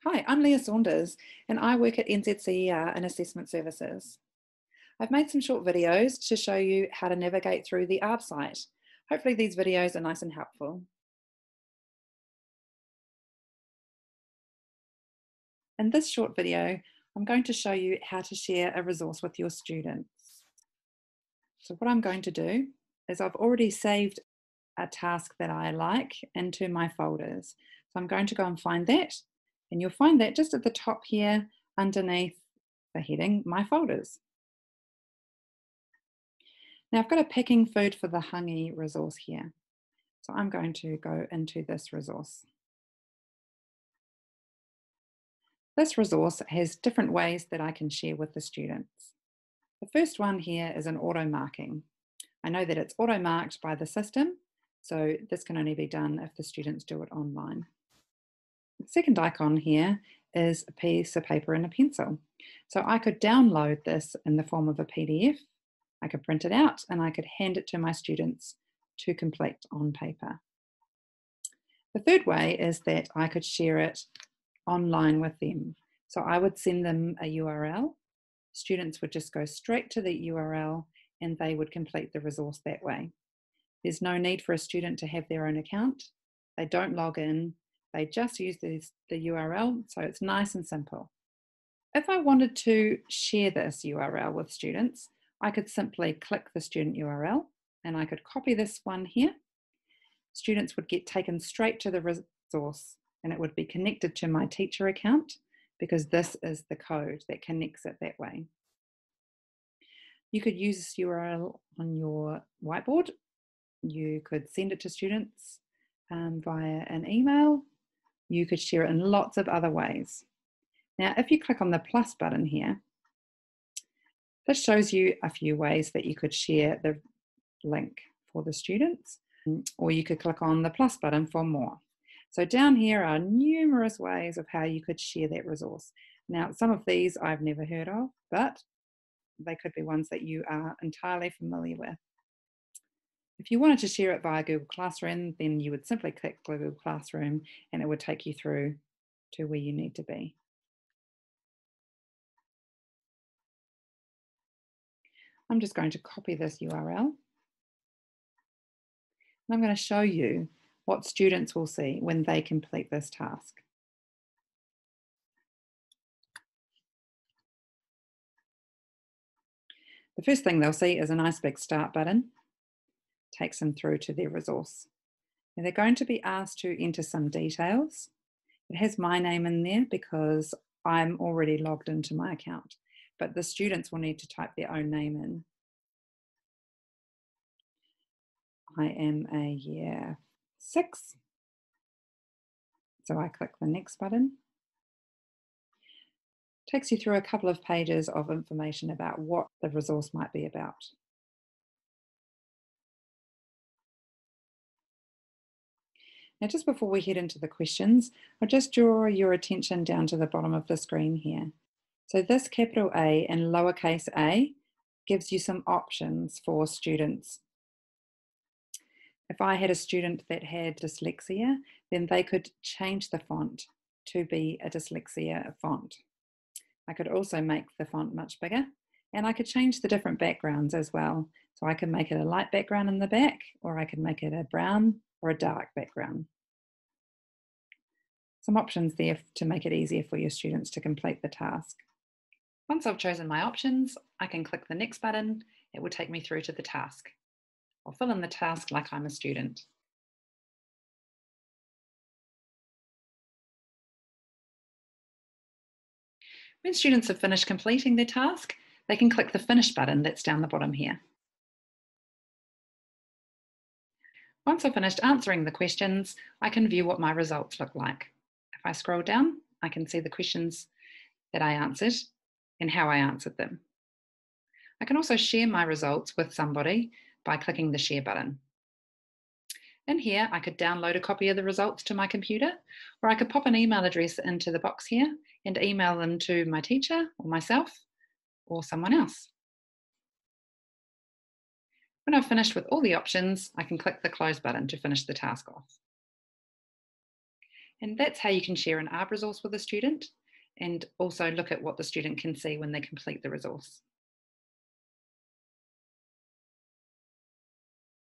Hi, I'm Leah Saunders and I work at NZCER in Assessment Services. I've made some short videos to show you how to navigate through the ARB site. Hopefully these videos are nice and helpful. In this short video, I'm going to show you how to share a resource with your students. So what I'm going to do is I've already saved a task that I like into my folders. So I'm going to go and find that, and you'll find that just at the top here underneath the heading, My Folders. Now I've got a packing food for the Hangi resource here. So I'm going to go into this resource. This resource has different ways that I can share with the students. The first one here is an auto marking. I know that it's auto marked by the system, so this can only be done if the students do it online. The second icon here is a piece of paper and a pencil. So I could download this in the form of a PDF, I could print it out, and I could hand it to my students to complete on paper. The third way is that I could share it online with them. So I would send them a URL. Students would just go straight to the URL and they would complete the resource that way. There's no need for a student to have their own account. They don't log in. They just use the URL, so it's nice and simple. If I wanted to share this URL with students, I could simply click the student URL and I could copy this one here. Students would get taken straight to the resource and it would be connected to my teacher account because this is the code that connects it that way. You could use this URL on your whiteboard. You could send it to students via an email. You could share it in lots of other ways. Now, if you click on the plus button here, this shows you a few ways that you could share the link for the students, or you could click on the plus button for more. So down here are numerous ways of how you could share that resource. Now, some of these I've never heard of, but they could be ones that you are entirely familiar with. If you wanted to share it via Google Classroom, then you would simply click Google Classroom and it would take you through to where you need to be. I'm just going to copy this URL. And I'm going to show you what students will see when they complete this task. The first thing they'll see is a nice big start button. Takes them through to their resource. Now they're going to be asked to enter some details. It has my name in there because I'm already logged into my account, but the students will need to type their own name in. I am a year 6. So I click the next button. Takes you through a couple of pages of information about what the resource might be about. Now, just before we head into the questions, I'll just draw your attention down to the bottom of the screen here. So this capital A and lowercase a gives you some options for students. If I had a student that had dyslexia, then they could change the font to be a dyslexia font. I could also make the font much bigger, and I could change the different backgrounds as well. So I can make it a light background in the back, or I could make it a brown or a dark background. Some options there to make it easier for your students to complete the task. Once I've chosen my options, I can click the next button. It will take me through to the task. I'll fill in the task like I'm a student. When students have finished completing their task, they can click the Finish button that's down the bottom here. Once I've finished answering the questions, I can view what my results look like. If I scroll down, I can see the questions that I answered and how I answered them. I can also share my results with somebody by clicking the Share button. In here, I could download a copy of the results to my computer, or I could pop an email address into the box here and email them to my teacher or myself or someone else. When I've finished with all the options, I can click the Close button to finish the task off. And that's how you can share an ARB resource with a student and also look at what the student can see when they complete the resource.